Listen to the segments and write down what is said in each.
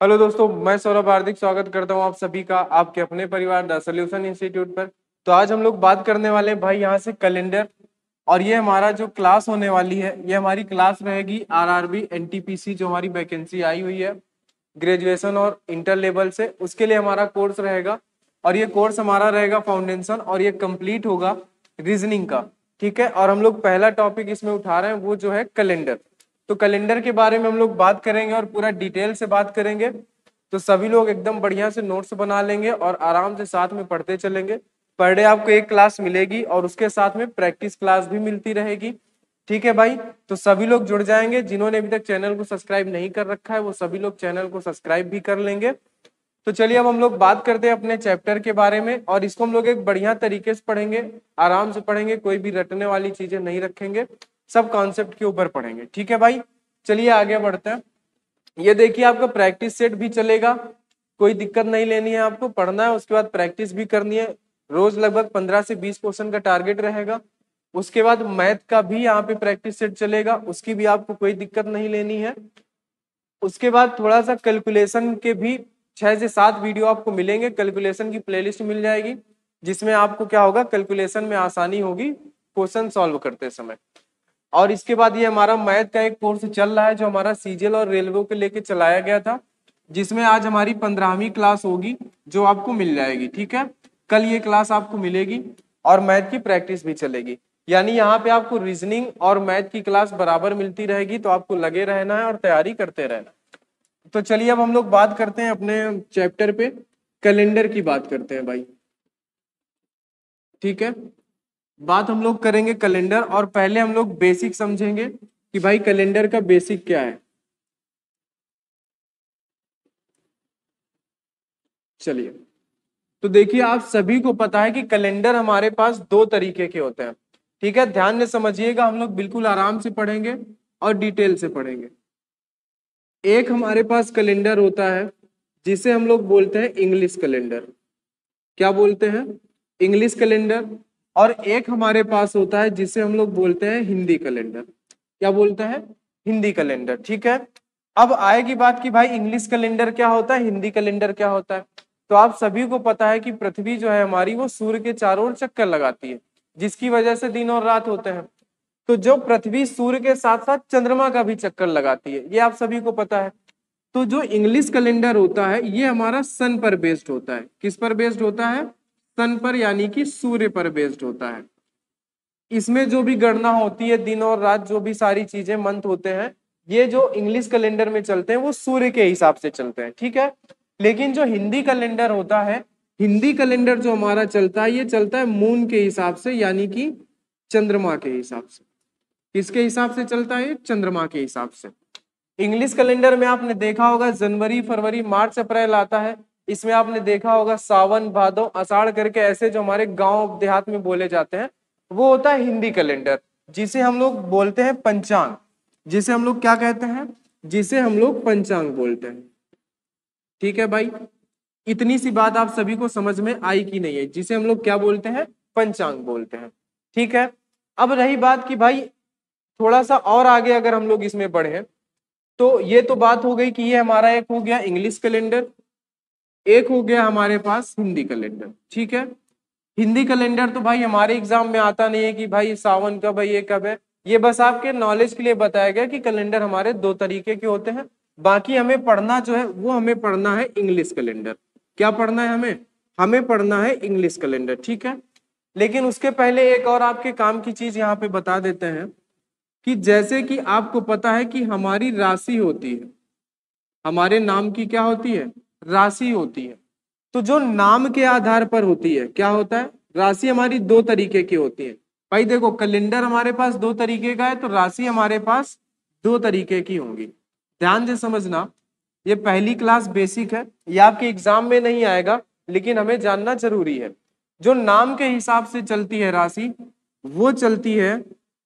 Hello दोस्तों, मैं सौरभ हार्दिक स्वागत करता हूं आप सभी का आपके अपने परिवार द सॉल्यूशन इंस्टीट्यूट पर। तो आज हम लोग बात करने वाले हैं भाई यहाँ से कैलेंडर। और ये हमारा जो क्लास होने वाली है, ये हमारी क्लास रहेगी आरआरबी एनटीपीसी जो हमारी वैकेंसी आई हुई है ग्रेजुएशन और इंटर लेवल से, उसके लिए हमारा कोर्स रहेगा। और ये कोर्स हमारा रहेगा फाउंडेशन और ये कंप्लीट होगा रीजनिंग का। ठीक है, और हम लोग पहला टॉपिक इसमें उठा रहे हैं वो जो है कैलेंडर। तो कैलेंडर के बारे में हम लोग बात करेंगे और पूरा डिटेल से बात करेंगे। तो सभी लोग एकदम बढ़िया से नोट्स बना लेंगे और आराम से साथ में पढ़ते चलेंगे। पर डे आपको एक क्लास मिलेगी और उसके साथ में प्रैक्टिस क्लास भी मिलती रहेगी। ठीक है भाई, तो सभी लोग जुड़ जाएंगे। जिन्होंने अभी तक चैनल को सब्सक्राइब नहीं कर रखा है वो सभी लोग चैनल को सब्सक्राइब भी कर लेंगे। तो चलिए अब हम लोग बात करते हैं अपने चैप्टर के बारे में, और इसको हम लोग एक बढ़िया तरीके से पढ़ेंगे, आराम से पढ़ेंगे, कोई भी रटने वाली चीजें नहीं रखेंगे, सब कॉन्सेप्ट के ऊपर पढ़ेंगे। ठीक है भाई, चलिए आगे बढ़ते हैं। ये देखिए आपका प्रैक्टिस सेट भी चलेगा, कोई दिक्कत नहीं लेनी है, आपको पढ़ना है उसके बाद प्रैक्टिस भी करनी है। रोज लगभग 15 से 20 क्वेश्चन का टारगेट रहेगा। उसके बाद मैथ का भी यहाँ पे प्रैक्टिस सेट चलेगा, उसकी भी आपको कोई दिक्कत नहीं लेनी है। उसके बाद थोड़ा सा कैलकुलेशन के भी 6 से 7 वीडियो आपको मिलेंगे, कैलकुलेशन की प्लेलिस्ट मिल जाएगी जिसमें आपको क्या होगा, कैलकुलेशन में आसानी होगी क्वेश्चन सॉल्व करते समय। और इसके बाद ये हमारा मैथ का एक कोर्स चल रहा है जो हमारा सीजीएल और रेलवे को लेके चलाया गया था, जिसमें आज हमारी 15वीं क्लास होगी जो आपको मिल जाएगी। ठीक है, कल ये क्लास आपको मिलेगी और मैथ की प्रैक्टिस भी चलेगी। यानी यहाँ पे आपको रीजनिंग और मैथ की क्लास बराबर मिलती रहेगी, तो आपको लगे रहना है और तैयारी करते रहना। तो चलिए अब हम लोग बात करते हैं अपने चैप्टर पे, कैलेंडर की बात करते हैं भाई। ठीक है, बात हम लोग करेंगे कैलेंडर, और पहले हम लोग बेसिक समझेंगे कि भाई कैलेंडर का बेसिक क्या है। चलिए, तो देखिए आप सभी को पता है कि कैलेंडर हमारे पास दो तरीके के होते हैं। ठीक है, ध्यान से समझिएगा, हम लोग बिल्कुल आराम से पढ़ेंगे और डिटेल से पढ़ेंगे। एक हमारे पास कैलेंडर होता है जिसे हम लोग बोलते हैं इंग्लिश कैलेंडर। क्या बोलते हैं? English calendar. और एक हमारे पास होता है जिसे हम लोग बोलते हैं हिंदी कैलेंडर। क्या बोलते हैं? हिंदी कैलेंडर। ठीक है, अब आएगी बात कि भाई इंग्लिश कैलेंडर क्या होता है, हिंदी कैलेंडर क्या होता है। तो आप सभी को पता है कि पृथ्वी जो है हमारी वो सूर्य के चारों ओर चक्कर लगाती है, जिसकी वजह से दिन और रात होते हैं। तो जो पृथ्वी सूर्य के साथ साथ चंद्रमा का भी चक्कर लगाती है, ये आप सभी को पता है। तो जो इंग्लिश कैलेंडर होता है ये हमारा सन पर बेस्ड होता है। किस पर बेस्ड होता है? सन पर, यानी कि सूर्य पर बेस्ड होता है। इसमें जो भी गणना होती है, दिन और रात, जो भी सारी चीजें, मंथ होते हैं, ये जो इंग्लिश कैलेंडर में चलते हैं वो सूर्य के हिसाब से चलते हैं। ठीक है, लेकिन जो हिंदी कैलेंडर होता है, हिंदी कैलेंडर जो हमारा चलता है ये चलता है मून के हिसाब से, यानी कि चंद्रमा के हिसाब से। किसके हिसाब से चलता है? चंद्रमा के हिसाब से। इंग्लिश कैलेंडर में आपने देखा होगा जनवरी, फरवरी, मार्च, अप्रैल आता है। इसमें आपने देखा होगा सावन, भादो, आषाढ़ करके ऐसे जो हमारे गांव देहात में बोले जाते हैं, वो होता है हिंदी कैलेंडर, जिसे हम लोग बोलते हैं पंचांग। जिसे हम लोग क्या कहते हैं? जिसे हम लोग पंचांग बोलते हैं। ठीक है भाई, इतनी सी बात आप सभी को समझ में आई कि नहीं है? जिसे हम लोग क्या बोलते हैं? पंचांग बोलते हैं। ठीक है, अब रही बात कि भाई थोड़ा सा और आगे अगर हम लोग इसमें बढ़े, तो ये तो बात हो गई कि ये हमारा एक हो गया इंग्लिश कैलेंडर, एक हो गया हमारे पास हिंदी कैलेंडर। ठीक है, हिंदी कैलेंडर तो भाई हमारे एग्जाम में आता नहीं है कि भाई सावन कब है, ये कब है। ये बस आपके नॉलेज के लिए बताया गया कि कैलेंडर हमारे दो तरीके के होते हैं। बाकी हमें पढ़ना जो है वो हमें पढ़ना है इंग्लिश कैलेंडर। क्या पढ़ना है हमें? हमें पढ़ना है इंग्लिश कैलेंडर। ठीक है, लेकिन उसके पहले एक और आपके काम की चीज यहाँ पे बता देते हैं कि जैसे कि आपको पता है कि हमारी राशि होती है, हमारे नाम की क्या होती है? राशि होती है। तो जो नाम के आधार पर होती है, क्या होता है? राशि हमारी दो तरीके की होती है। भाई देखो, कैलेंडर हमारे पास दो तरीके का है, तो राशि हमारे पास दो तरीके की होंगी। ध्यान से समझना, ये पहली क्लास बेसिक है, ये आपके एग्जाम में नहीं आएगा, लेकिन हमें जानना जरूरी है। जो नाम के हिसाब से चलती है राशि, वो चलती है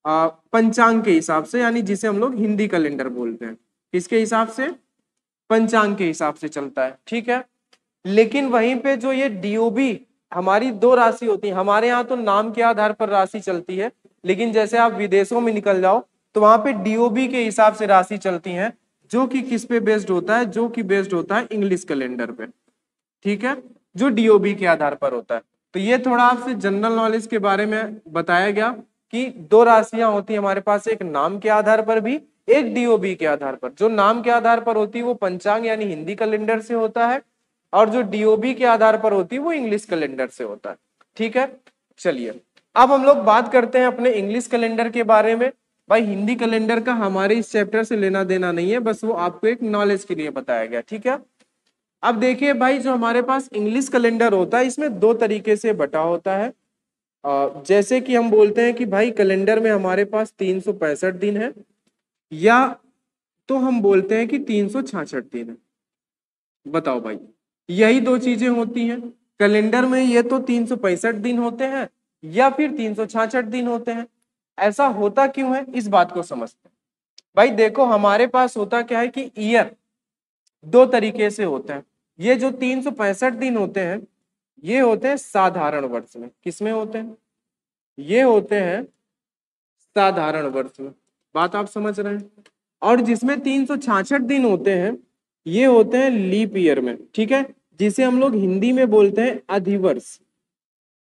पंचांग के हिसाब से, यानी जिसे हम लोग हिंदी कैलेंडर बोलते हैं। किसके हिसाब से? पंचांग के हिसाब से चलता है। ठीक है, लेकिन वहीं पे जो ये डीओबी, हमारी दो राशि होती है। हमारे यहाँ तो नाम के आधार पर राशि चलती है, लेकिन जैसे आप विदेशों में निकल जाओ तो वहां पे डीओबी के हिसाब से राशि चलती है, जो कि किस पे बेस्ड होता है, जो कि बेस्ड होता है इंग्लिश कैलेंडर पे, ठीक है, जो डीओबी के आधार पर होता है। तो ये थोड़ा आपसे जनरल नॉलेज के बारे में बताया गया कि दो राशियां होती है हमारे पास, एक नाम के आधार पर भी, एक डीओबी के आधार पर। जो नाम के आधार पर होती है वो पंचांग यानी हिंदी कैलेंडर से होता है, और जो डीओबी के आधार पर होती है वो इंग्लिश कैलेंडर से होता है, ठीक है। चलिए अब हम लोग बात करते हैं अपने इंग्लिश कैलेंडर के बारे में। भाई हिंदी कैलेंडर का हमारे इस चैप्टर से लेना देना नहीं है, बस वो आपको एक नॉलेज के लिए बताया गया, ठीक है। अब देखिए भाई, जो हमारे पास इंग्लिश कैलेंडर होता है इसमें दो तरीके से बटा होता है। जैसे कि हम बोलते हैं कि भाई कैलेंडर में हमारे पास 365 दिन है, या तो हम बोलते हैं कि 366 दिन है। बताओ भाई, यही दो चीजें होती हैं कैलेंडर में, ये तो 365 दिन होते हैं या फिर 366 दिन होते हैं। ऐसा होता क्यों है, इस बात को समझते हैं। भाई देखो, हमारे पास होता क्या है कि ईयर दो तरीके से होते हैं। ये जो 365 दिन होते हैं ये होते हैं साधारण वर्ष में। किसमें होते हैं? ये होते हैं साधारण वर्ष में। बात आप समझ रहे हैं। और जिसमें 366 दिन होते हैं ये होते हैं लीप ईयर में, ठीक है, जिसे हम लोग हिंदी में बोलते हैं अधिवर्ष।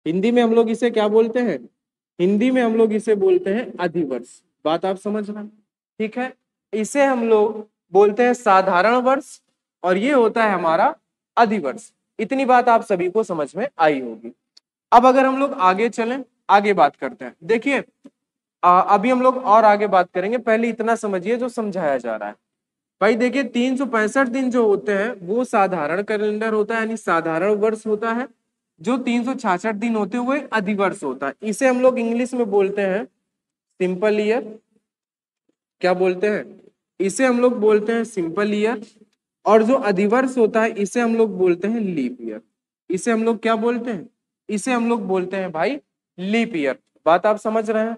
हिंदी में हम लोग इसे क्या बोलते हैं? हिंदी में हम लोग इसे बोलते हैं अधिवर्ष। बात आप समझ रहे हैं, ठीक है। इसे हम लोग बोलते हैं साधारण वर्ष और ये होता है हमारा अधिवर्ष। इतनी बात आप सभी को समझ में आई होगी। अब अगर हम लोग आगे चलें, आगे बात करते हैं। देखिए अभी हम लोग और आगे बात करेंगे, पहले इतना समझिए जो समझाया जा रहा है। भाई देखिए 365 दिन जो होते हैं वो साधारण कैलेंडर होता है, यानी साधारण वर्ष होता है। जो 366 दिन होते हैं वो एक अधिवर्ष होता है। इसे हम लोग इंग्लिश में बोलते हैं सिंपल ईयर। क्या बोलते हैं? इसे हम लोग बोलते हैं सिंपल ईयर। और जो अधिवर्ष होता है इसे हम लोग बोलते हैं लीप ईयर। इसे हम लोग क्या बोलते हैं? इसे हम लोग बोलते हैं भाई लीप ईयर। बात आप समझ रहे हैं।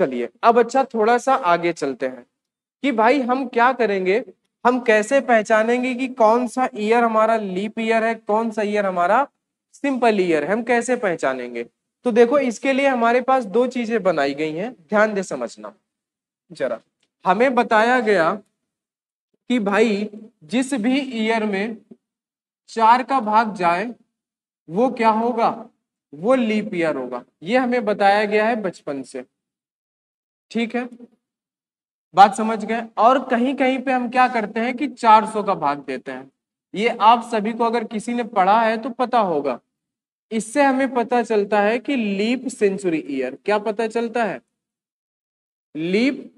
चलिए अब अच्छा थोड़ा सा आगे चलते हैं कि भाई हम क्या करेंगे, हम कैसे पहचानेंगे कि कौन सा ईयर हमारा लीप ईयर है, कौन सा ईयर हमारा सिंपल ईयर है, हम कैसे पहचानेंगे? तो देखो इसके लिए हमारे पास दो चीजें बनाई गई हैं, ध्यान दे समझना जरा। हमें बताया गया कि भाई जिस भी ईयर में 4 का भाग जाए वो क्या होगा? वो लीप ईयर होगा। ये हमें बताया गया है बचपन से, ठीक है, बात समझ गए। और कहीं कहीं पे हम क्या करते हैं कि 400 का भाग देते हैं। ये आप सभी को अगर किसी ने पढ़ा है तो पता होगा। इससे हमें पता चलता है कि लीप सेंचुरी ईयर। क्या पता चलता है? लीप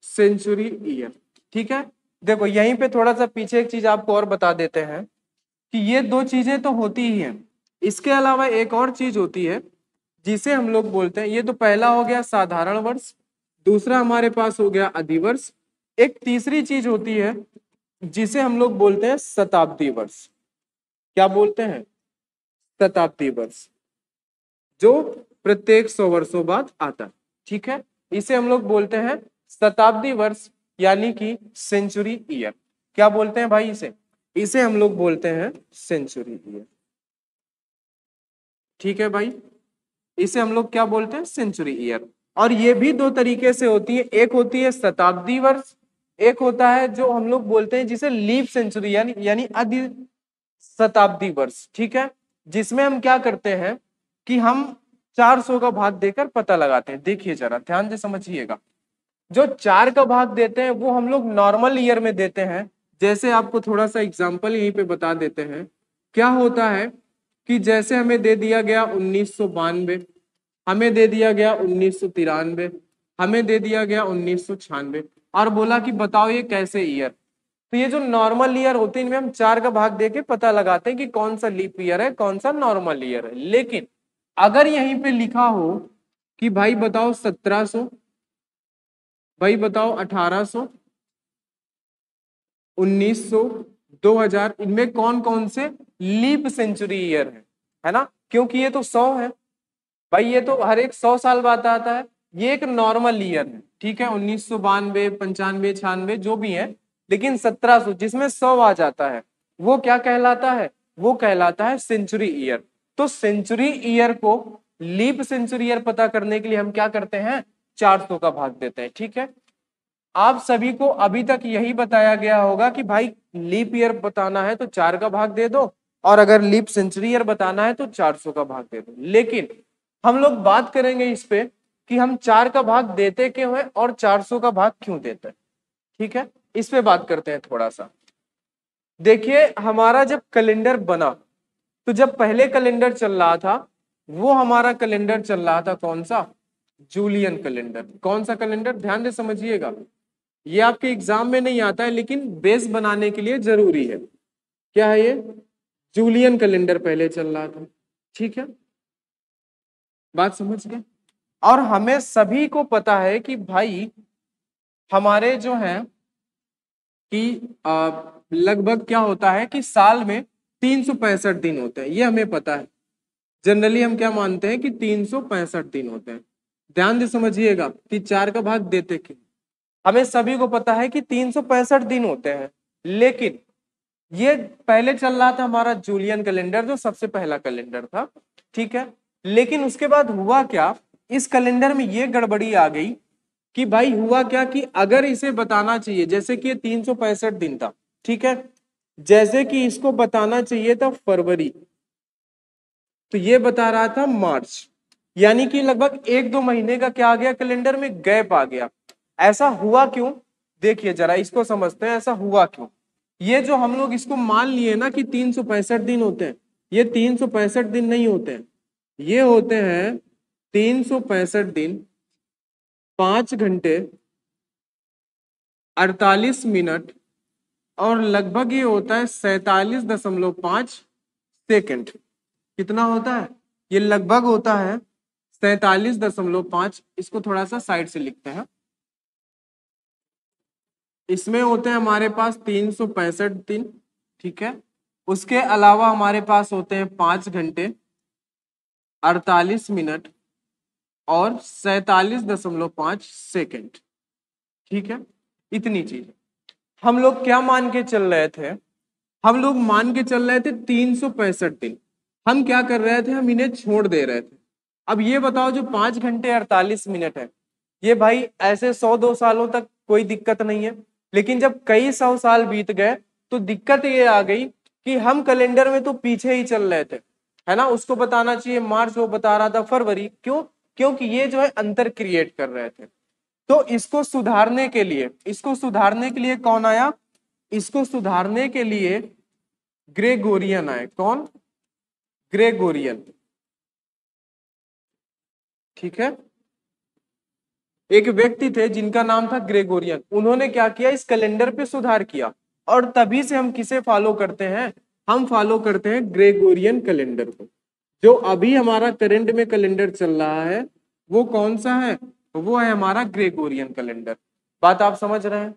सेंचुरी ईयर, ठीक है। देखो यहीं पे थोड़ा सा पीछे एक चीज आपको और बता देते हैं कि ये दो चीजें तो होती ही हैं, इसके अलावा एक और चीज होती है जिसे हम लोग बोलते हैं, ये तो पहला हो गया साधारण वर्ष, दूसरा हमारे पास हो गया अधिवर्ष। एक तीसरी चीज होती है जिसे हम लोग बोलते हैं शताब्दी वर्ष। क्या बोलते हैं? शताब्दी वर्ष, जो प्रत्येक 100 वर्षों बाद आता है, ठीक है। इसे हम लोग बोलते हैं शताब्दी वर्ष यानी कि सेंचुरी ईयर। क्या बोलते हैं भाई इसे? इसे हम लोग बोलते हैं सेंचुरी ईयर, ठीक है भाई। इसे हम लोग क्या बोलते हैं? Century year. और ये भी दो तरीके से होती है, एक होती है शताब्दी वर्ष, एक होता है जो हम लोग बोलते हैं जिसे लीप सेंचुरी यानी अधि शताब्दी वर्ष, ठीक है। जिसमें हम क्या करते हैं कि हम 400 का भाग देकर पता लगाते हैं। देखिए जरा ध्यान से समझिएगा, जो 4 का भाग देते हैं वो हम लोग नॉर्मल ईयर में देते हैं। जैसे आपको थोड़ा सा एग्जांपल यहीं पे बता देते हैं। क्या होता है कि जैसे हमें दे दिया गया 1992, हमें दे दिया गया 1993, हमें दे दिया गया 1996, और बोला कि बताओ ये कैसे ईयर। तो ये जो नॉर्मल ईयर होते हैं इनमें हम 4 का भाग देके पता लगाते हैं कि कौन सा लीप ईयर है, कौन सा नॉर्मल ईयर है। लेकिन अगर यहीं पे लिखा हो कि भाई बताओ 1700, भाई बताओ 1800, 1900, 2000, इनमें कौन कौन से लीप सेंचुरी ईयर है ना? क्योंकि ये तो 100 है भाई, ये तो हर एक 100 साल बाद आता है। ये एक नॉर्मल ईयर है, ठीक है, 1992, 95, 96 जो भी है। लेकिन 1700 जिसमें 100 आ जाता है वो क्या कहलाता है? वो कहलाता है सेंचुरी ईयर। तो सेंचुरी ईयर को लीप सेंचुरी ईयर पता करने के लिए हम क्या करते हैं? 400 का भाग देते हैं, ठीक है। आप सभी को अभी तक यही बताया गया होगा कि भाई लीप ईयर बताना है तो 4 का भाग दे दो, और अगर लीप सेंचुरी ईयर बताना है तो 400 का भाग दे दो। लेकिन हम लोग बात करेंगे इस पे कि हम 4 का भाग देते क्यों है और 400 का भाग क्यों देते हैं। ठीक है, इस पे बात करते हैं थोड़ा सा। देखिए हमारा जब कैलेंडर बना, तो जब पहले कैलेंडर चल रहा था वो हमारा कैलेंडर चल रहा था कौन सा, जूलियन कैलेंडर। कौन सा कैलेंडर, ध्यान से समझिएगा, ये आपके एग्जाम में नहीं आता है लेकिन बेस बनाने के लिए जरूरी है। क्या है ये, जूलियन कैलेंडर पहले चल रहा था। ठीक है, बात समझ गए। और हमें सभी को पता है कि भाई हमारे जो है कि लगभग क्या होता है कि साल में 365 दिन होते हैं, ये हमें पता है। जनरली हम क्या मानते हैं कि 365 दिन होते हैं। ध्यान से समझिएगा कि 4 का भाग देते क्यों। हमें सभी को पता है कि 365 दिन होते हैं, लेकिन ये पहले चल रहा था हमारा जूलियन कैलेंडर जो सबसे पहला कैलेंडर था। ठीक है, लेकिन उसके बाद हुआ क्या, इस कैलेंडर में ये गड़बड़ी आ गई कि भाई हुआ क्या कि अगर इसे बताना चाहिए, जैसे कि ये 365 दिन था, ठीक है, जैसे कि इसको बताना चाहिए था फरवरी, तो ये बता रहा था मार्च, यानी कि लगभग 1-2 महीने का क्या आ गया, कैलेंडर में गैप आ गया। ऐसा हुआ क्यों, देखिए जरा इसको समझते हैं, ऐसा हुआ क्यों। ये जो हम लोग इसको मान लिए ना कि 365 दिन होते हैं, ये 365 दिन नहीं होते हैं, ये होते हैं 365 दिन 5 घंटे 48 मिनट और लगभग ये होता है 47.5 सेकंड। कितना होता है, ये लगभग होता है 47.5। इसको थोड़ा सा साइड से लिखते हैं। इसमें होते हैं हमारे पास 365 दिन, ठीक है, उसके अलावा हमारे पास होते हैं 5 घंटे 48 मिनट और 47.5 सेकंड। ठीक है, इतनी चीज हम लोग क्या मान के चल रहे थे, हम लोग मान के चल रहे थे 365 दिन। हम क्या कर रहे थे, हम इन्हें छोड़ दे रहे थे। अब ये बताओ जो 5 घंटे 48 मिनट है, ये भाई ऐसे 100-2 सालों तक कोई दिक्कत नहीं है, लेकिन जब कई 100 साल बीत गए तो दिक्कत ये आ गई कि हम कैलेंडर में तो पीछे ही चल रहे थे, है ना। उसको बताना चाहिए मार्च, वो बता रहा था फरवरी। क्यों, क्योंकि ये जो है अंतर क्रिएट कर रहे थे। तो इसको सुधारने के लिए, इसको सुधारने के लिए कौन आया, इसको सुधारने के लिए ग्रेगोरियन आए। कौन, ग्रेगोरियन। ठीक है, एक व्यक्ति थे जिनका नाम था ग्रेगोरियन। उन्होंने क्या किया, इस कैलेंडर पे सुधार किया, और तभी से हम किसे फॉलो करते हैं, हम फॉलो करते हैं ग्रेगोरियन कैलेंडर को। जो अभी हमारा करंट में कैलेंडर चल रहा है वो कौन सा है, वो है हमारा ग्रेगोरियन कैलेंडर। बात आप समझ रहे हैं,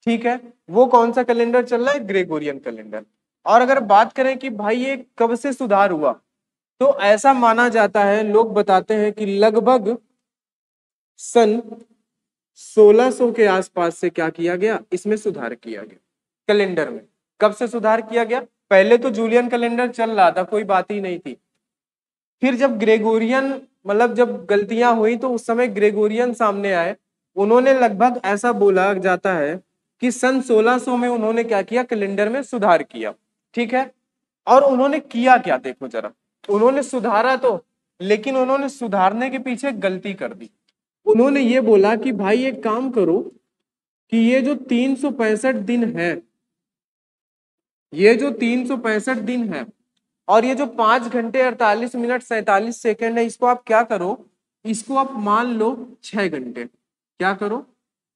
ठीक है। वो कौन सा कैलेंडर चल रहा है, ग्रेगोरियन कैलेंडर। और अगर बात करें कि भाई ये कब से सुधार हुआ, तो ऐसा माना जाता है, लोग बताते हैं कि लगभग सन 1600 के आसपास से क्या किया गया, इसमें सुधार किया गया कैलेंडर में। कब से सुधार किया गया, पहले तो जूलियन कैलेंडर चल रहा था, कोई बात ही नहीं थी। फिर जब ग्रेगोरियन, मतलब जब गलतियां हुई तो उस समय ग्रेगोरियन सामने आए। उन्होंने लगभग ऐसा बोला जाता है कि सन 1600 में उन्होंने क्या किया, कैलेंडर में सुधार किया। ठीक है, और उन्होंने किया क्या, देखो जरा, उन्होंने सुधारा तो, लेकिन उन्होंने सुधारने के पीछे गलती कर दी। उन्होंने ये बोला कि भाई एक काम करो कि ये जो 365 दिन है, ये जो 365 दिन है और ये जो 5 घंटे 48 मिनट 47 सेकंड है, इसको आप क्या करो, इसको आप मान लो 6 घंटे। क्या करो,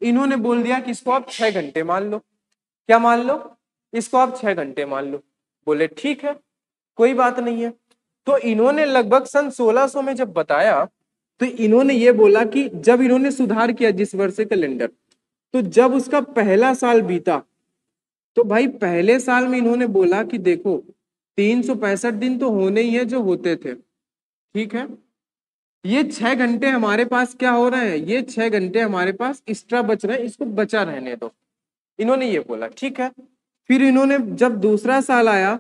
इन्होंने बोल दिया कि इसको आप 6 घंटे मान लो। क्या मान लो, इसको आप 6 घंटे मान लो। बोले ठीक है, कोई बात नहीं है। तो इन्होंने लगभग सन 1600 में जब बताया, तो इन्होंने ये बोला कि जब इन्होंने सुधार किया जिस वर्ष से कैलेंडर, तो जब उसका पहला साल बीता, तो भाई पहले साल में इन्होंने बोला कि देखो 365 दिन तो होने ही है जो होते थे, ठीक है, ये 6 घंटे हमारे पास क्या हो रहे हैं, ये 6 घंटे हमारे पास एक्स्ट्रा बच रहे हैं, इसको बचा रहने दो। इन्होंने ये बोला, ठीक है। फिर इन्होंने जब दूसरा साल आया,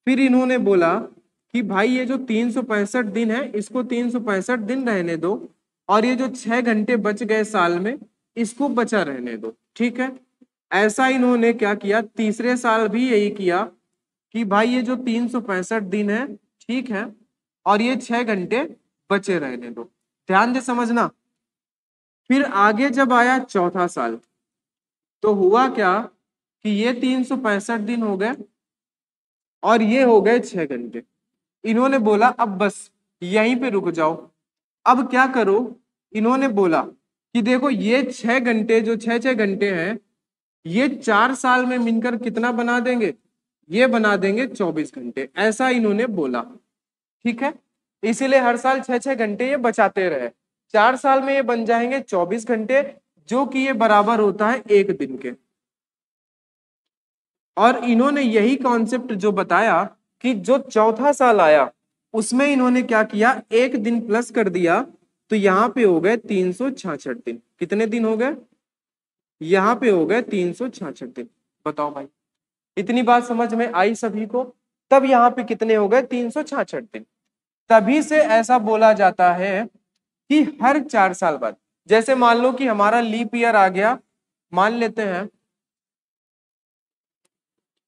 फिर इन्होंने बोला कि भाई ये जो 365 दिन है, इसको 365 दिन रहने दो, और ये जो 6 घंटे बच गए साल में, इसको बचा रहने दो। ठीक है। ऐसा इन्होंने क्या किया, तीसरे साल भी यही किया कि भाई ये जो 365 दिन है, ठीक है, और ये 6 घंटे बचे रहने दो। ध्यान से समझना। फिर आगे जब आया चौथा साल, तो हुआ क्या कि ये 365 दिन हो गए और ये हो गए 6 घंटे। इन्होंने बोला अब बस यहीं पे रुक जाओ। अब क्या करो, इन्होंने बोला कि देखो ये 6 घंटे जो 6 6 घंटे हैं, ये 4 साल में मिलकर कितना बना देंगे, ये बना देंगे 24 घंटे। ऐसा इन्होंने बोला, ठीक है। इसीलिए हर साल 6 6 घंटे ये बचाते रहे। 4 साल में ये बन जाएंगे 24 घंटे, जो कि ये बराबर होता है 1 दिन के। और इन्होंने यही कॉन्सेप्ट जो बताया कि जो चौथा साल आया उसमें इन्होंने क्या किया, 1 दिन प्लस कर दिया, तो यहाँ पे हो गए 366 दिन। कितने दिन हो गए, यहाँ पे हो गए 366 दिन। बताओ भाई, इतनी बात समझ में आई सभी को? तब यहाँ पे कितने हो गए, 366 दिन। तभी से ऐसा बोला जाता है कि हर 4 साल बाद, जैसे मान लो कि हमारा लीप ईयर आ गया, मान लेते हैं,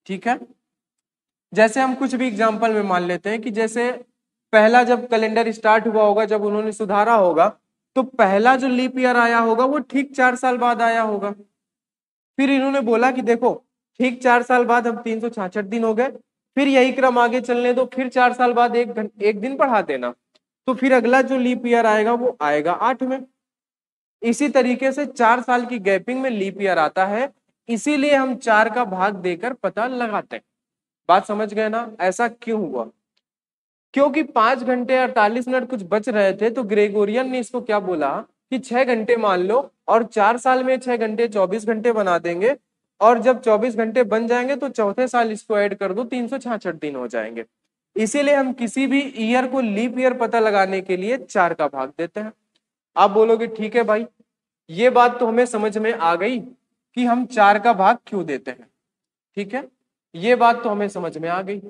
ठीक है। जैसे हम कुछ भी एग्जांपल में मान लेते हैं कि जैसे पहला जब कैलेंडर स्टार्ट हुआ होगा, जब उन्होंने सुधारा होगा, तो पहला जो लीप ईयर आया होगा वो ठीक 4 साल बाद आया होगा। फिर इन्होंने बोला कि देखो ठीक 4 साल बाद हम 366 दिन हो गए, फिर यही क्रम आगे चलने दो, फिर 4 साल बाद एक दिन बढ़ा देना, तो फिर अगला जो लीप ईयर आएगा वो आएगा 8 में। इसी तरीके से 4 साल की गैपिंग में लीप ईयर आता है, इसीलिए हम 4 का भाग देकर पता लगाते हैं। बात समझ गए ना, ऐसा क्यों हुआ? क्योंकि 5 घंटे 48 मिनट कुछ बच रहे थे, तो ग्रेगोरियन ने इसको क्या बोला कि 6 घंटे मान लो, और 4 साल में 6 घंटे 24 घंटे बना देंगे, और जब 24 घंटे बन जाएंगे तो चौथे साल इसको ऐड कर दो, 366 दिन हो जाएंगे। इसीलिए हम किसी भी ईयर को लीप ईयर पता लगाने के लिए 4 का भाग देते हैं। आप बोलोगे ठीक है भाई, ये बात तो हमें समझ में आ गई कि हम 4 का भाग क्यों देते हैं, ठीक है, ये बात तो हमें समझ में आ गई।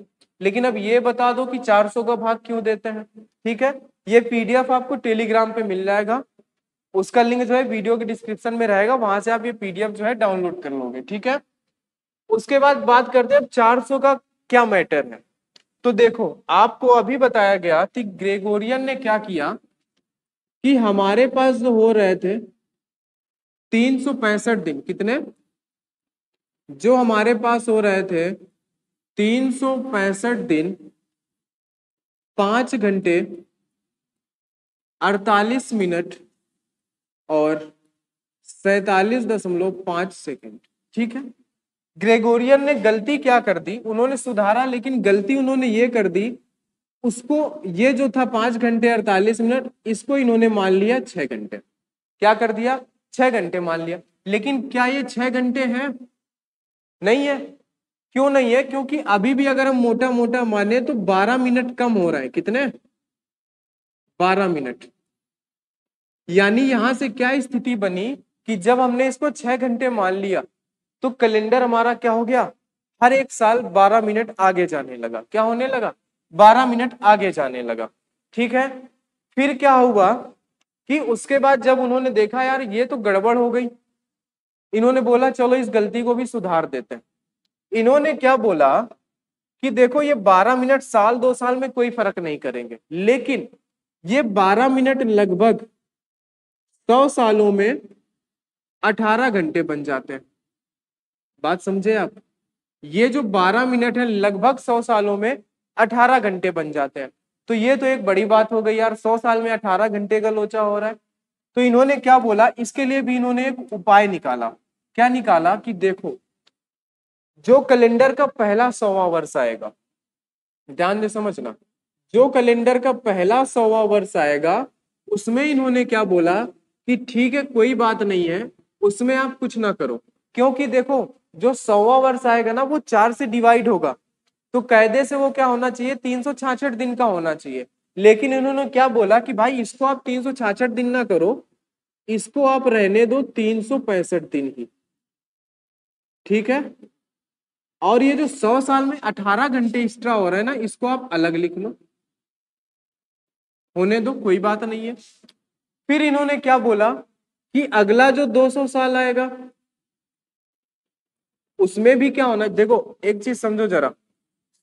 लेकिन अब ये बता दो कि 400 का भाग क्यों देते हैं, ठीक है। ये पीडीएफ आपको टेलीग्राम पे मिल जाएगा, उसका लिंक जो है वीडियो के डिस्क्रिप्शन में रहेगा, वहां से आप ये पीडीएफ जो है डाउनलोड कर लोगे, ठीक है। उसके बाद बात करते हैं अब 400 का क्या मैटर है। तो देखो आपको अभी बताया गया कि ग्रेगोरियन ने क्या किया कि हमारे पास जो हो रहे थे 365 दिन, कितने, जो हमारे पास हो रहे थे 365 दिन 5 घंटे 48 मिनट और 47.5 सेकेंड, ठीक है। ग्रेगोरियन ने गलती क्या कर दी, उन्होंने सुधारा लेकिन गलती उन्होंने ये कर दी, उसको ये जो था 5 घंटे 48 मिनट, इसको इन्होंने मान लिया 6 घंटे। क्या कर दिया, 6 घंटे मान लिया। लेकिन क्या ये 6 घंटे हैं? नहीं है। क्यों नहीं है? क्योंकि अभी भी अगर हम मोटा मोटा माने तो 12 मिनट कम हो रहा है। कितने, 12 मिनट। यानी यहां से क्या स्थिति बनी कि जब हमने इसको 6 घंटे मान लिया, तो कैलेंडर हमारा क्या हो गया, हर एक साल 12 मिनट आगे जाने लगा। क्या होने लगा, 12 मिनट आगे जाने लगा, ठीक है। फिर क्या हुआ कि उसके बाद जब उन्होंने देखा यार ये तो गड़बड़ हो गई, इन्होंने बोला चलो इस गलती को भी सुधार देते हैं। इन्होंने क्या बोला कि देखो ये 12 मिनट साल 2 साल में कोई फर्क नहीं करेंगे, लेकिन ये 12 मिनट लगभग 100 सालों में 18 घंटे बन जाते हैं। बात समझे आप? ये जो 12 मिनट है लगभग 100 सालों में 18 घंटे बन जाते हैं। तो ये तो एक बड़ी बात हो गई यार, 100 साल में 18 घंटे का लोचा हो रहा है। तो इन्होंने क्या बोला, इसके लिए भी इन्होंने एक उपाय निकाला। क्या निकाला कि देखो जो कैलेंडर का पहला 100वां वर्ष आएगा, ध्यान से समझना, जो कैलेंडर का पहला 100वां वर्ष आएगा उसमें इन्होंने क्या बोला कि ठीक है कोई बात नहीं है, उसमें आप कुछ ना करो, क्योंकि देखो जो 100वां वर्ष आएगा ना वो 4 से डिवाइड होगा, तो कायदे से वो क्या होना चाहिए, 366 दिन का होना चाहिए। लेकिन इन्होंने क्या बोला कि भाई इसको आप 366 दिन ना करो, इसको आप रहने दो 365 दिन ही, ठीक है। और ये जो 100 साल में 18 घंटे एक्स्ट्रा हो रहा है ना, इसको आप अलग लिख लो, होने दो, कोई बात नहीं है। फिर इन्होंने क्या बोला कि अगला जो 200 साल आएगा उसमें भी क्या होना, देखो एक चीज समझो जरा,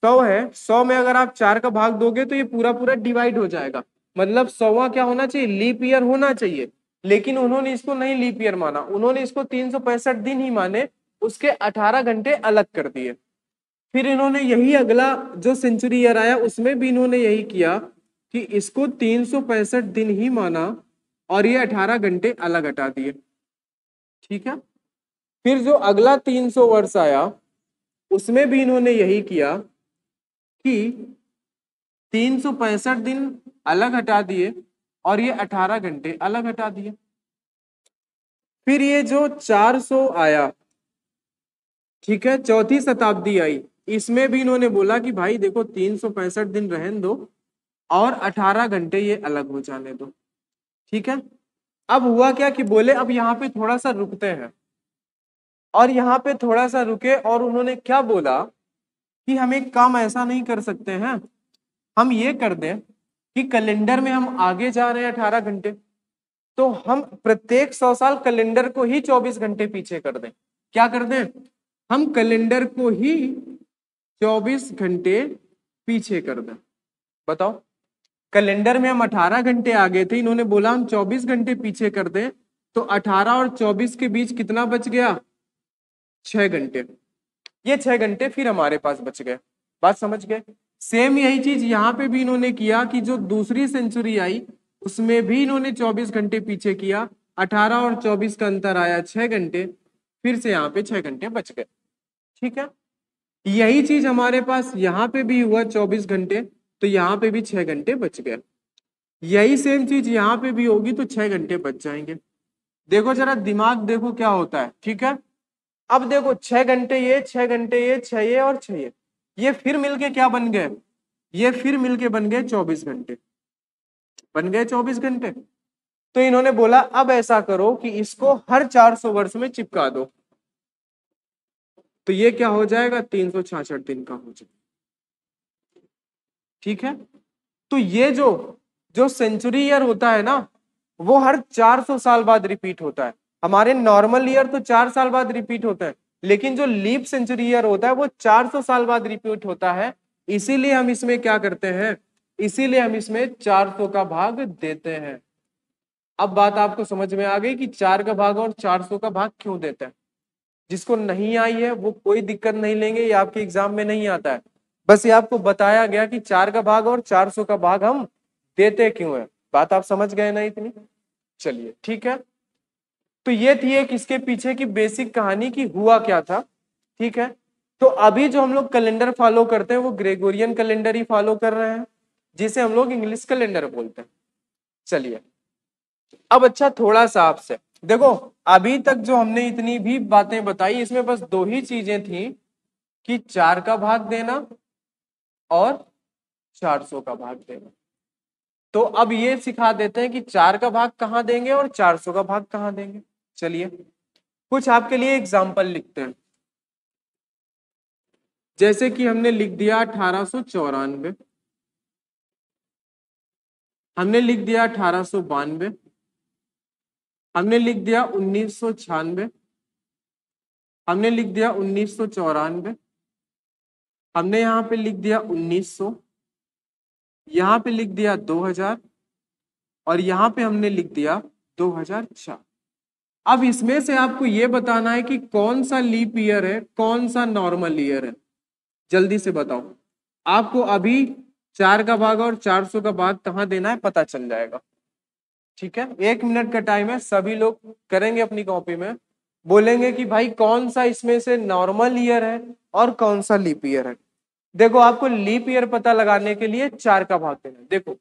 100 है, 100 में अगर आप 4 का भाग दोगे तो ये पूरा पूरा डिवाइड हो जाएगा, मतलब 100वां क्या होना चाहिए, लीप ईयर होना चाहिए। लेकिन उन्होंने इसको नहीं लीप ईयर माना, उन्होंने इसको 365 दिन ही माने, उसके 18 घंटे अलग कर दिए। फिर इन्होंने यही अगला जो सेंचुरी ईयर आया उसमें भी इन्होंने यही किया कि इसको 365 दिन ही माना और ये 18 घंटे अलग हटा दिए। ठीक है। फिर जो अगला 300 वर्ष आया उसमें भी इन्होंने यही किया कि 365 दिन अलग हटा दिए और ये 18 घंटे अलग हटा दिए। फिर ये जो 400 आया, ठीक है, चौथी शताब्दी आई, इसमें भी इन्होंने बोला कि भाई देखो 365 दिन रहने दो और 18 घंटे ये अलग हो जाने दो। ठीक है। अब हुआ क्या कि बोले अब यहाँ पे थोड़ा सा रुकते हैं, और यहाँ पे थोड़ा सा रुके और उन्होंने क्या बोला कि हम एक काम ऐसा नहीं कर सकते हैं, हम ये कर दें कि कैलेंडर में हम आगे जा रहे हैं 18 घंटे, तो हम प्रत्येक 100 साल कैलेंडर को ही 24 घंटे पीछे कर दें। क्या कर दें, हम कैलेंडर को ही 24 घंटे पीछे कर दें। बताओ, कैलेंडर में हम 18 घंटे आगे थे, इन्होंने बोला हम 24 घंटे पीछे कर दें, तो 18 और 24 के बीच कितना बच गया, 6 घंटे। ये 6 घंटे फिर हमारे पास बच गए। बात समझ गए। सेम यही चीज यहाँ पे भी इन्होंने किया कि जो दूसरी सेंचुरी आई उसमें भी इन्होंने 24 घंटे पीछे किया, 18 और 24 का अंतर आया 6 घंटे, फिर से यहाँ पे 6 घंटे बच गए। ठीक है। यही चीज हमारे पास यहाँ पे भी हुआ 24 घंटे, तो यहाँ पे भी 6 घंटे बच गए। यही सेम चीज यहाँ पे भी होगी तो 6 घंटे बच जाएंगे। देखो जरा दिमाग देखो क्या होता है। ठीक है। अब देखो 6 घंटे ये, 6 घंटे ये, 6 ये और 6 ये फिर मिलके क्या बन गए, ये फिर मिलके बन गए 24 घंटे, बन गए 24 घंटे। तो इन्होंने बोला अब ऐसा करो कि इसको हर 400 वर्ष में चिपका दो, तो ये क्या हो जाएगा, 366 दिन का हो जाएगा। ठीक है। तो ये जो जो सेंचुरी ईयर होता है ना, वो हर 400 साल बाद रिपीट होता है। हमारे नॉर्मल ईयर तो 4 साल बाद रिपीट होता है, लेकिन जो लीप सेंचुरी ईयर होता है वो 400 साल बाद रिपीट होता है। इसीलिए हम इसमें क्या करते हैं, इसीलिए हम इसमें 400 का भाग देते हैं। अब बात आपको समझ में आ गई कि 4 का भाग और 400 का भाग क्यों देते हैं। जिसको नहीं आई है वो कोई दिक्कत नहीं लेंगे, ये आपके एग्जाम में नहीं आता है। बस ये आपको बताया गया कि 4 का भाग और 400 का भाग हम देते क्यों है। बात आप समझ गए ना इतनी। चलिए ठीक है। तो ये थी एक इसके पीछे की बेसिक कहानी की हुआ क्या था। ठीक है। तो अभी जो हम लोग कैलेंडर फॉलो करते हैं वो ग्रेगोरियन कैलेंडर ही फॉलो कर रहे हैं, जिसे हम लोग इंग्लिश कैलेंडर बोलते हैं। चलिए अब अच्छा थोड़ा सा आपसे देखो, अभी तक जो हमने इतनी भी बातें बताई इसमें बस दो ही चीजें थी कि 4 का भाग देना और 400 का भाग देना। तो अब ये सिखा देते हैं कि 4 का भाग कहाँ देंगे और 400 का भाग कहाँ देंगे। चलिए कुछ आपके लिए एग्जाम्पल लिखते हैं। जैसे कि हमने लिख दिया 1894, हमने लिख दिया 1892, हमने लिख दिया 1996, हमने लिख दिया 1994, हमने यहाँ पे लिख दिया 1900, यहाँ पे लिख दिया 2000 और यहाँ पे हमने लिख दिया 2004। अब इसमें से आपको ये बताना है कि कौन सा लीप ईयर है, कौन सा नॉर्मल ईयर है। जल्दी से बताओ। आपको अभी 4 का भाग और 400 का भाग कहाँ देना है पता चल जाएगा। ठीक है। 1 मिनट का टाइम है, सभी लोग करेंगे अपनी कॉपी में, बोलेंगे कि भाई कौन सा इसमें से नॉर्मल ईयर है और कौन सा लीप ईयर है। देखो आपको लीप ईयर पता लगाने के लिए 4 का भाग देना है। देखो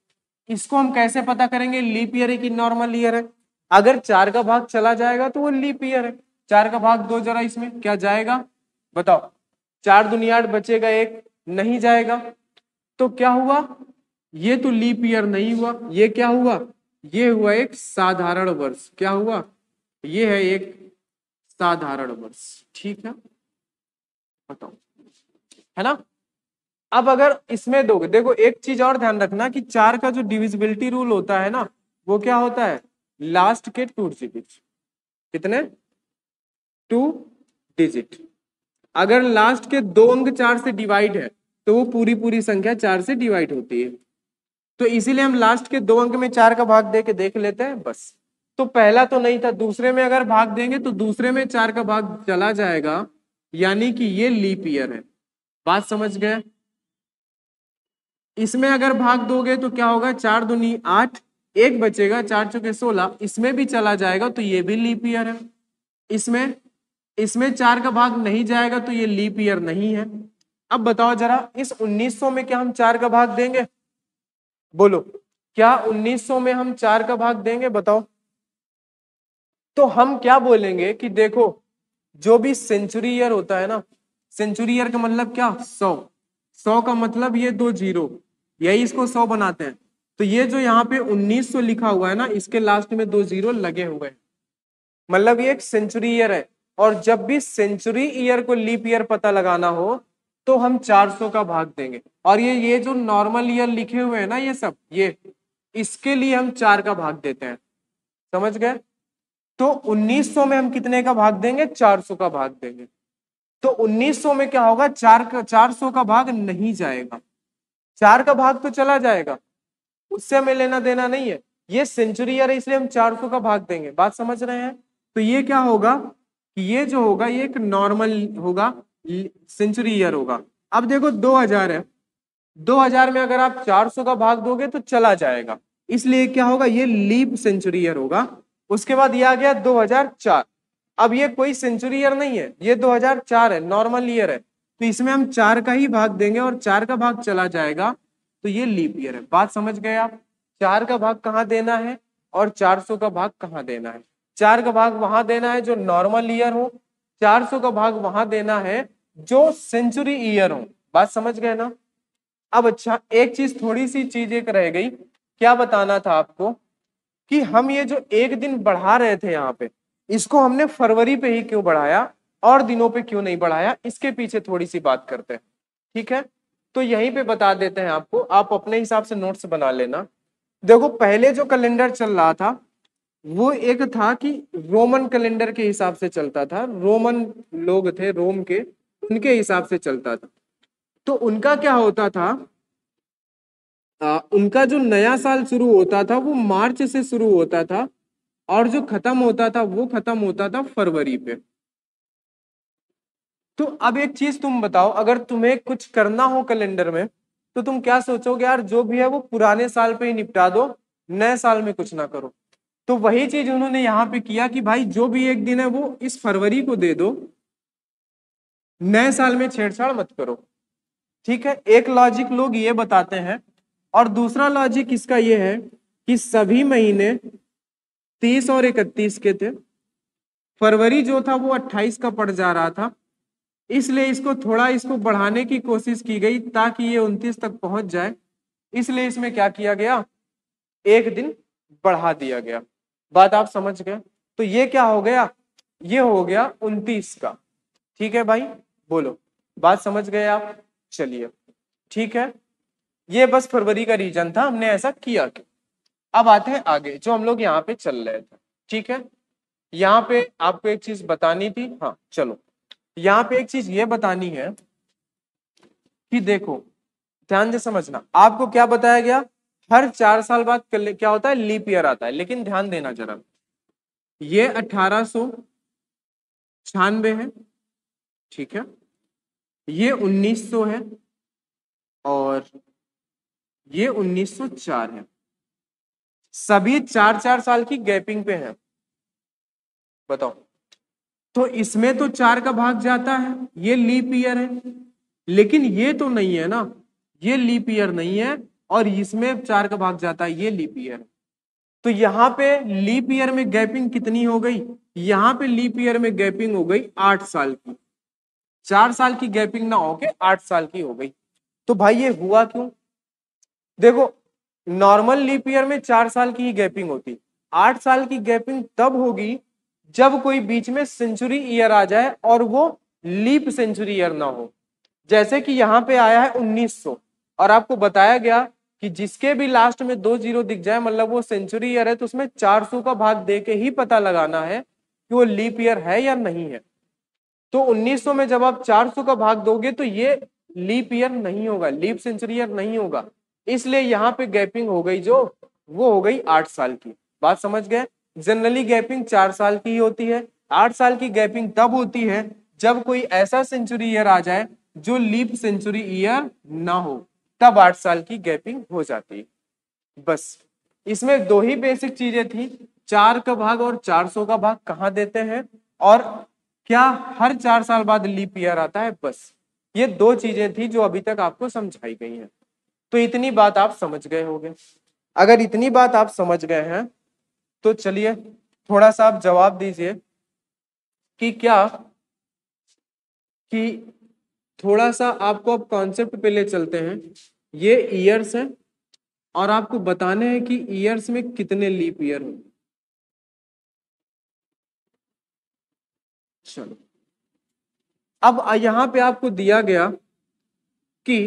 इसको हम कैसे पता करेंगे लीप ईयर है कि नॉर्मल ईयर है। अगर 4 का भाग चला जाएगा तो वो लीप ईयर है। 4 का भाग 2 जरा इसमें क्या जाएगा बताओ, 4 दूनी 8 बचेगा, 1 नहीं जाएगा, तो क्या हुआ, ये तो लीप ईयर नहीं हुआ, ये क्या हुआ, ये हुआ एक साधारण वर्ष। क्या हुआ, ये है एक साधारण वर्ष। ठीक है, बताओ, है ना। अब अगर इसमें दोगे, देखो एक चीज और ध्यान रखना कि 4 का जो डिविजिबिलिटी रूल होता है ना, वो क्या होता है, लास्ट के 2 डिजिट। कितने, 2 डिजिट। अगर लास्ट के 2 अंक 4 से डिवाइड है तो वो पूरी पूरी संख्या 4 से डिवाइड होती है। तो इसीलिए हम लास्ट के 2 अंक में 4 का भाग दे के देख लेते हैं बस। तो पहला तो नहीं था, दूसरे में अगर भाग देंगे तो दूसरे में 4 का भाग चला जाएगा, यानी कि ये लीप ईयर है। बात समझ गए? इसमें अगर भाग दोगे तो क्या होगा, 4 दूनी 8, एक बचेगा, 4 चौके 16, इसमें भी चला जाएगा तो ये भी लीप ईयर है। इसमें इसमें 4 का भाग नहीं जाएगा तो ये लीप ईयर नहीं है। अब बताओ जरा, इस 1900 में क्या हम 4 का भाग देंगे? बोलो, क्या 1900 में हम 4 का भाग देंगे? बताओ। तो हम क्या बोलेंगे कि देखो, जो भी सेंचुरी ईयर होता है ना, सेंचुरी ईयर का मतलब क्या, 100, 100 का मतलब ये 2 जीरो, यही इसको 100 बनाते हैं। तो ये जो यहाँ पे 1900 लिखा हुआ है ना, इसके लास्ट में 2 जीरो लगे हुए हैं, मतलब ये एक सेंचुरी ईयर है। और जब भी सेंचुरी ईयर को लीप ईयर पता लगाना हो तो हम 400 का भाग देंगे। और ये जो नॉर्मल ईयर लिखे हुए हैं ना, ये सब, ये इसके लिए हम 4 का भाग देते हैं। समझ गए? तो 1900 में हम कितने का भाग देंगे? 400 का भाग देंगे। तो 1900 में क्या होगा, 400 का भाग नहीं जाएगा, 4 का भाग तो चला जाएगा, उससे हमें लेना देना नहीं है। ये सेंचुरी ईयर है इसलिए हम 400 का भाग देंगे। बात समझ रहे हैं? तो ये क्या होगा कि ये जो होगा ये एक नॉर्मल होगा, सेंचुरी ईयर होगा। अब देखो 2000 है, 2000 में अगर आप 400 का भाग दोगे तो चला जाएगा, इसलिए क्या होगा, ये लीप सेंचुरी ईयर होगा। उसके बाद ये आ गया 2004। अब ये कोई सेंचुरी ईयर नहीं है, ये 2004 है, नॉर्मल ईयर है, तो इसमें हम 4 का ही भाग देंगे और 4 का भाग चला जाएगा तो ये लीप ईयर है। बात समझ गए आप? 4 का भाग कहाँ देना है और 400 का भाग कहाँ देना है? 4 का भाग वहां देना है जो नॉर्मल ईयर हो, 400 का भाग वहां देना है जो सेंचुरी ईयर हो। बात समझ गए ना? अब अच्छा, एक चीज, थोड़ी सी चीज एक रह गई, क्या बताना था आपको कि हम ये जो एक दिन बढ़ा रहे थे यहाँ पे, इसको हमने फरवरी पे ही क्यों बढ़ाया और दिनों पे क्यों नहीं बढ़ाया, इसके पीछे थोड़ी सी बात करते हैं। ठीक है, तो यहीं पे बता देते हैं आपको, आप अपने हिसाब से नोट्स बना लेना। देखो, पहले जो कैलेंडर चल रहा था वो एक था कि रोमन कैलेंडर के हिसाब से चलता था, रोमन लोग थे रोम के, उनके हिसाब से चलता था। तो उनका क्या होता था, उनका जो नया साल शुरू होता था वो मार्च से शुरू होता था और जो खत्म होता था वो खत्म होता था फरवरी पे। तो अब एक चीज तुम बताओ, अगर तुम्हें कुछ करना हो कैलेंडर में तो तुम क्या सोचोगे, यार जो भी है वो पुराने साल पे ही निपटा दो, नए साल में कुछ ना करो। तो वही चीज उन्होंने यहाँ पे किया कि भाई जो भी एक दिन है वो इस फरवरी को दे दो, नए साल में छेड़छाड़ मत करो। ठीक है, एक लॉजिक लोग ये बताते हैं। और दूसरा लॉजिक इसका ये है कि सभी महीने 30 और 31 के थे, फरवरी जो था वो 28 का पड़ जा रहा था, इसलिए इसको थोड़ा इसको बढ़ाने की कोशिश की गई ताकि ये 29 तक पहुंच जाए, इसलिए इसमें क्या किया गया, एक दिन बढ़ा दिया गया। बात आप समझ गए? तो ये क्या हो गया, ये हो गया 29 का। ठीक है भाई, बोलो, बात समझ गए आप? चलिए ठीक है, ये बस फरवरी का रीजन था, हमने ऐसा किया क्यों। अब आते हैं आगे जो हम लोग यहाँ पे चल रहे थे। ठीक है, यहाँ पे आपको एक चीज बतानी थी, हाँ चलो, यहाँ पे एक चीज ये बतानी है कि देखो, ध्यान से समझना, आपको क्या बताया गया, हर 4 साल बाद क्या होता है, लीप ईयर आता है। लेकिन ध्यान देना जरा, ये 1896 है, ठीक है, ये 1900 है और ये 1904 है, सभी 4-4 साल की गैपिंग पे है। बताओ, तो इसमें तो 4 का भाग जाता है, ये लीप ईयर है, लेकिन ये तो नहीं है ना, ये लीप ईयर नहीं है और इसमें 4 का भाग जाता है, ये लीप ईयर है। तो यहाँ पे लीप ईयर में गैपिंग कितनी हो गई, यहाँ पे लीप ईयर में गैपिंग हो गई 8 साल की, 4 साल की गैपिंग ना होके 8 साल की हो गई। तो भाई ये हुआ क्यों, देखो, नॉर्मल लीप ईयर में 4 साल की ही गैपिंग होती, 8 साल की गैपिंग तब होगी जब कोई बीच में सेंचुरी ईयर आ जाए और वो लीप सेंचुरी ईयर ना हो। जैसे कि यहाँ पे आया है 1900 और आपको बताया गया कि जिसके भी लास्ट में 2 जीरो दिख जाए मतलब वो सेंचुरी ईयर है, तो उसमें 400 का भाग दे के ही पता लगाना है कि वो लीप ईयर है या नहीं है। तो 1900 में जब आप 400 का भाग दोगे तो ये लीप ईयर नहीं होगा, लीप सेंचुरी ईयर नहीं होगा, इसलिए यहाँ पे गैपिंग हो गई जो वो हो गई 8 साल की। बात समझ गए? जनरली गैपिंग 4 साल की ही होती है। 8 साल की गैपिंग तब होती है जब कोई ऐसा सेंचुरी ईयर आ जाए जो लीप सेंचुरी ईयर ना हो, तब 8 साल की गैपिंग हो जाती है। बस इसमें दो ही बेसिक चीजें थी, 4 का भाग और 400 का भाग कहाँ देते हैं, और क्या हर 4 साल बाद लीप ईयर आता है। बस ये दो चीजें थी जो अभी तक आपको समझाई गई हैं। तो इतनी बात आप समझ गए होंगे। अगर इतनी बात आप समझ गए हैं तो चलिए थोड़ा सा आप जवाब दीजिए कि क्या, कि थोड़ा सा आपको अब कॉन्सेप्ट पे ले चलते हैं। ये ईयर्स है और आपको बताने हैं कि ईयर्स में कितने लीप ईयर होंगे। चलो अब यहां पे आपको दिया गया कि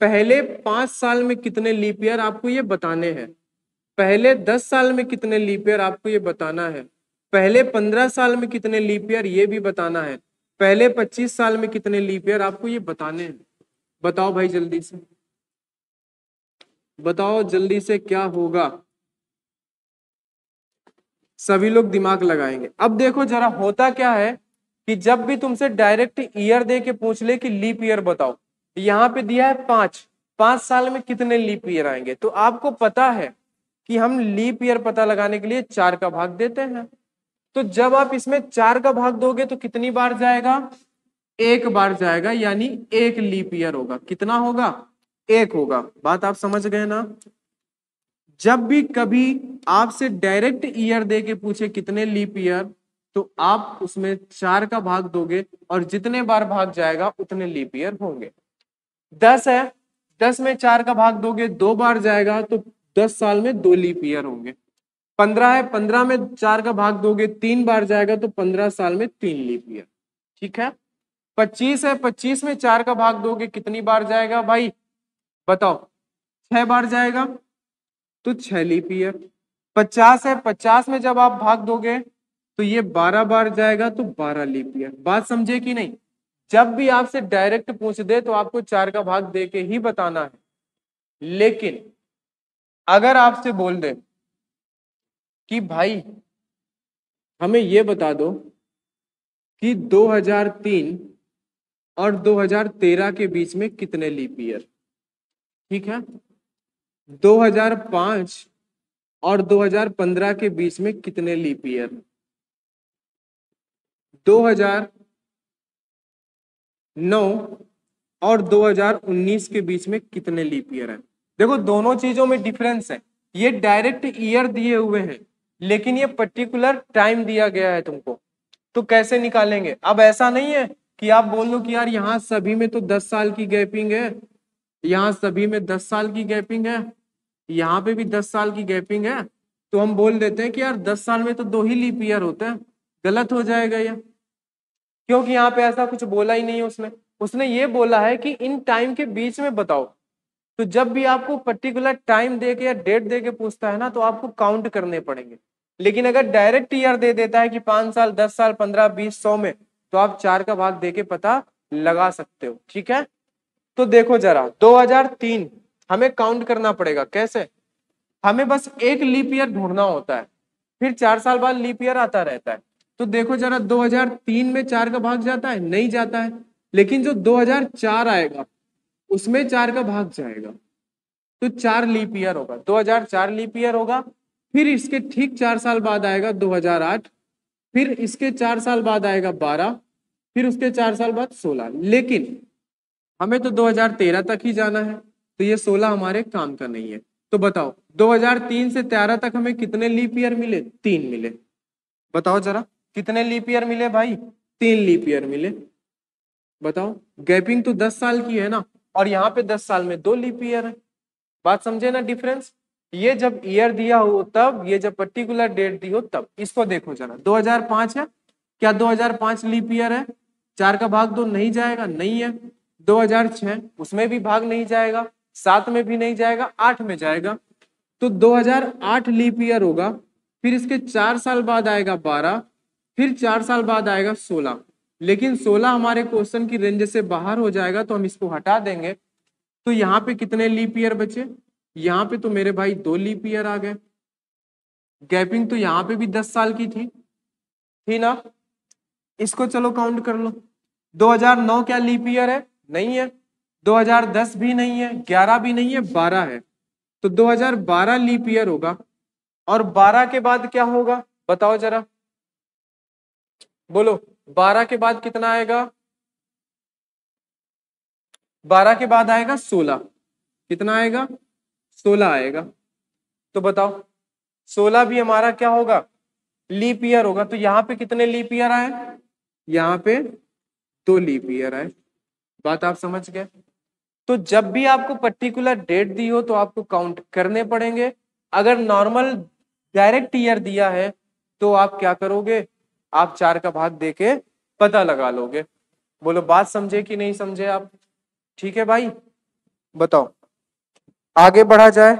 पहले 5 साल में कितने लीप ईयर आपको ये बताने हैं, पहले 10 साल में कितने लीप ईयर आपको ये बताना है, पहले 15 साल में कितने लीप ईयर ये भी बताना है, पहले 25 साल में कितने लीप ईयर आपको ये बताने हैं। बताओ भाई जल्दी से, बताओ जल्दी से क्या होगा। सभी लोग दिमाग लगाएंगे। अब देखो जरा होता क्या है कि जब भी तुमसे डायरेक्ट ईयर दे के पूछ ले कि लीप ईयर बताओ, यहाँ पे दिया है 5 साल में कितने लीप ईयर आएंगे, तो आपको पता है कि हम लीप ईयर पता लगाने के लिए 4 का भाग देते हैं। तो जब आप इसमें 4 का भाग दोगे तो कितनी बार जाएगा, एक बार जाएगा, यानी एक लीप ईयर होगा। कितना होगा, एक होगा। बात आप समझ गए ना? जब भी कभी आपसे डायरेक्ट ईयर दे के पूछे कितने लीप ईयर, तो आप उसमें 4 का भाग दोगे और जितने बार भाग जाएगा उतने लीप ईयर होंगे। 10 है, 10 में 4 का भाग दोगे 2 बार जाएगा तो 10 साल में 2 लीप ईयर होंगे। 15 है, 15 में 4 का भाग दोगे 3 बार जाएगा तो 15 साल में 3 लीप ईयर। ठीक है। 25 है, 25 में 4 का भाग दोगे कितनी बार जाएगा भाई बताओ, 6 बार जाएगा तो 6 लीप ईयर। 50 है, 50 में जब आप भाग दोगे तो ये 12 बार जाएगा तो 12 लीप ईयर। बात समझे कि नहीं? जब भी आपसे डायरेक्ट पूछ दे तो आपको 4 का भाग दे के ही बताना है, लेकिन अगर आपसे बोल दे कि भाई हमें ये बता दो कि 2003 और 2013 के बीच में कितने लीप ईयर, ठीक है, 2005 और 2015 के बीच में कितने लीप ईयर, 2009 और 2019 के बीच में कितने लीप ईयर है। देखो दोनों चीजों में डिफरेंस है। ये डायरेक्ट ईयर दिए हुए हैं लेकिन ये पर्टिकुलर टाइम दिया गया है तुमको, तो कैसे निकालेंगे। अब ऐसा नहीं है कि आप बोल लो कि यार यहाँ सभी में तो 10 साल की गैपिंग है, यहाँ सभी में 10 साल की गैपिंग है, यहाँ पे भी 10 साल की गैपिंग है, तो हम बोल देते हैं कि यार 10 साल में तो 2 ही लीप ईयर होते हैं। गलत हो जाएगा ये, क्योंकि यहाँ पे ऐसा कुछ बोला ही नहीं है उसने। उसने ये बोला है कि इन टाइम के बीच में बताओ। तो जब भी आपको पर्टिकुलर टाइम दे के या डेट दे के पूछता है ना तो आपको काउंट करने पड़ेंगे। लेकिन अगर डायरेक्ट ईयर दे देता है कि 5 साल, 10 साल, 15, 20, 100 में, तो आप 4 का भाग दे के पता लगा सकते हो। ठीक है, तो देखो जरा 2003 हमें काउंट करना पड़ेगा। कैसे? हमें बस एक लीप ईयर ढूंढना होता है, फिर 4 साल बाद लीप ईयर आता रहता है। तो देखो जरा 2003 में 4 का भाग जाता है, नहीं जाता है, लेकिन जो 2004 आएगा उसमें 4 का भाग जाएगा, तो 4 लीप ईयर होगा, 2004 लीप ईयर होगा। फिर इसके ठीक 4 साल बाद आएगा 2008, फिर इसके 4 साल बाद आएगा 12, फिर उसके 4 साल बाद 16। लेकिन हमें तो 2013 तक ही जाना है, तो ये 16 हमारे काम का नहीं है। तो बताओ 2003 से 13 तक हमें कितने लीप ईयर मिले, 3 मिले। बताओ जरा कितने लीप ईयर मिले भाई, 3 लीप ईयर मिले। बताओ गैपिंग तो 10 साल की है ना, और यहाँ पे 10 साल में 2 लीप ईयर है। बात समझे ना डिफरेंस? ये जब ईयर दिया हो तब, ये जब पर्टिकुलर डेट दी हो तब। इसको देखो जरा 2005 है, क्या 2005 लीप ईयर है? 4 का भाग 2 नहीं जाएगा, नहीं है। 2006 उसमें भी भाग नहीं जाएगा, 7 में भी नहीं जाएगा, 8 में जाएगा, तो 2008 लीप ईयर होगा। फिर इसके 4 साल बाद आएगा 12, फिर 4 साल बाद आएगा 16, लेकिन 16 हमारे क्वेश्चन की रेंज से बाहर हो जाएगा तो हम इसको हटा देंगे। तो यहाँ पे कितने लीप ईयर बचे? यहाँ पे तो मेरे भाई 2 लीप ईयर आ गए। गैपिंग तो यहाँ पे भी 10 साल की थी ना? इसको चलो काउंट कर लो। 2009 क्या लीप ईयर है? नहीं है। 2010 भी नहीं है, 11 भी नहीं है, 12 है। तो 2012 लीप ईयर होगा। और 12 के बाद क्या होगा बताओ जरा, बोलो। 12 के बाद कितना आएगा? 12 के बाद आएगा 16। कितना आएगा? 16 आएगा। तो बताओ 16 भी हमारा क्या होगा? लीप ईयर होगा। तो यहाँ पे कितने लीप ईयर आए? यहाँ पे 2 लीप ईयर आए। बात आप समझ गए? तो जब भी आपको पर्टिकुलर डेट दी हो तो आपको काउंट करने पड़ेंगे। अगर नॉर्मल डायरेक्ट ईयर दिया है तो आप क्या करोगे? आप 4 का भाग देके पता लगा लोगे। बोलो बात समझे कि नहीं समझे आप? ठीक है भाई, बताओ आगे बढ़ा जाए।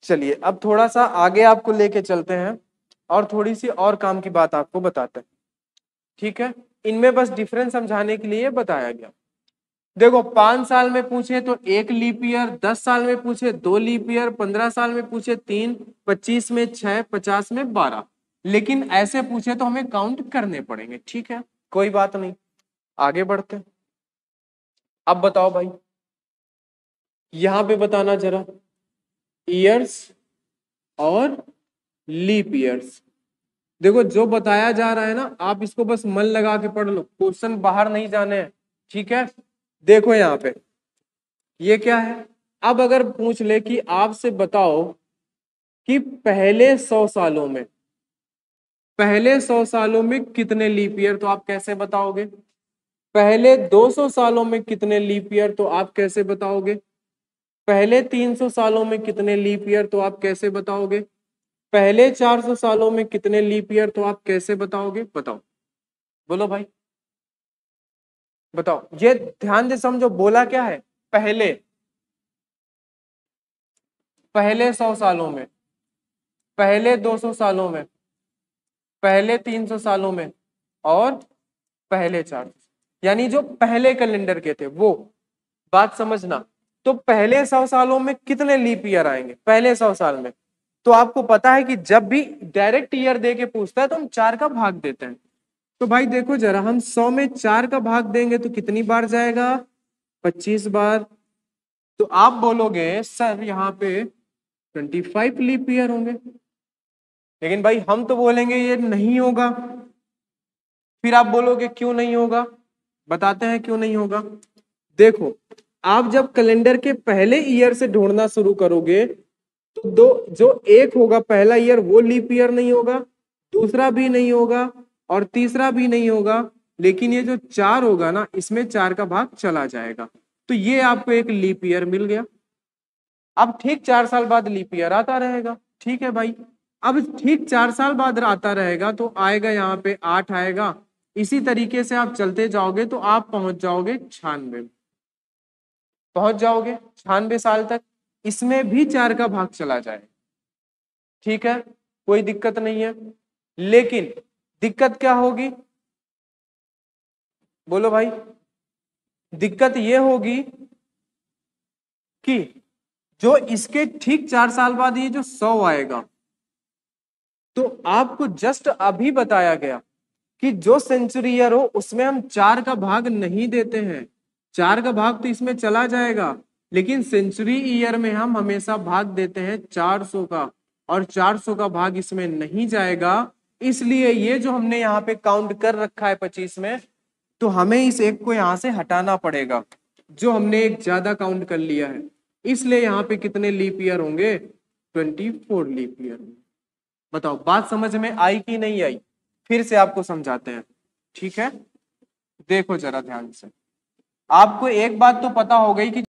चलिए अब थोड़ा सा आगे आपको लेके चलते हैं और थोड़ी सी और काम की बात आपको बताते हैं। ठीक है, इनमें बस डिफरेंस समझाने के लिए बताया गया। देखो 5 साल में पूछे तो 1 लीप ईयर, 10 साल में पूछे 2 लीप ईयर, 15 साल में पूछे 3, 25 में 6, 50 में 12। लेकिन ऐसे पूछे तो हमें काउंट करने पड़ेंगे। ठीक है, कोई बात नहीं, आगे बढ़ते हैं। अब बताओ भाई, यहां पे बताना जरा ईयर्स और लीप ईयर्स। देखो जो बताया जा रहा है ना, आप इसको बस मन लगा के पढ़ लो, क्वेश्चन बाहर नहीं जाने हैं। ठीक है, देखो यहाँ पे ये क्या है। अब अगर पूछ ले कि आपसे बताओ कि पहले 100 सालों में कितने लीप ईयर, तो आप कैसे बताओगे? पहले 200 सालों में कितने लीप ईयर, तो आप कैसे बताओगे? पहले 300 सालों में कितने लीप ईयर, तो आप कैसे बताओगे? पहले 400 सालों में कितने लीप ईयर, तो आप कैसे बताओगे? बताओ, बोलो भाई, बताओ। ये ध्यान से समझो, बोला क्या है? पहले पहले 100 सालों में, पहले 200 सालों में, पहले 300 सालों में, और पहले 400, यानी जो पहले कैलेंडर के थे वो। बात समझना। तो पहले 100 सालों में कितने लीप ईयर आएंगे पहले 100 साल में? तो आपको पता है कि जब भी डायरेक्ट ईयर दे के पूछता है तो हम 4 का भाग देते हैं। तो भाई देखो जरा, हम 100 में 4 का भाग देंगे तो कितनी बार जाएगा? 25 बार। तो आप बोलोगे सर यहाँ पे 25 लीप ईयर होंगे, लेकिन भाई हम तो बोलेंगे ये नहीं होगा। फिर आप बोलोगे क्यों नहीं होगा? बताते हैं क्यों नहीं होगा। देखो, आप जब कैलेंडर के पहले ईयर से ढूंढना शुरू करोगे तो दो जो एक होगा पहला ईयर वो लीप ईयर नहीं होगा, दूसरा भी नहीं होगा, और तीसरा भी नहीं होगा। लेकिन ये जो 4 होगा ना, इसमें 4 का भाग चला जाएगा। तो ये आपको एक लीप ईयर मिल गया। अब ठीक 4 साल बाद लीप ईयर आता रहेगा। ठीक है भाई, अब ठीक 4 साल बाद आता रहेगा तो आएगा यहाँ पे 8 आएगा। इसी तरीके से आप चलते जाओगे तो आप पहुंच जाओगे 96, पहुंच जाओगे 96 साल तक। इसमें भी 4 का भाग चला जाए। ठीक है, कोई दिक्कत नहीं है। लेकिन दिक्कत क्या होगी? बोलो भाई, दिक्कत ये होगी कि जो इसके ठीक 4 साल बाद ये जो 100 आएगा, तो आपको जस्ट अभी बताया गया कि जो सेंचुरी ईयर हो उसमें हम 4 का भाग नहीं देते हैं। 4 का भाग तो इसमें चला जाएगा, लेकिन सेंचुरी ईयर में हम हमेशा भाग देते हैं 400 का, और 400 का भाग इसमें नहीं जाएगा। इसलिए ये जो हमने यहाँ पे काउंट कर रखा है 25 में, तो हमें इस एक को यहाँ से हटाना पड़ेगा, जो हमने एक ज्यादा काउंट कर लिया है। इसलिए यहाँ पे कितने लीप ईयर होंगे? 24 लीप ईयर। बताओ बात समझ में आई कि नहीं आई? फिर से आपको समझाते हैं। ठीक है, देखो जरा ध्यान से। आपको एक बात तो पता हो गई कि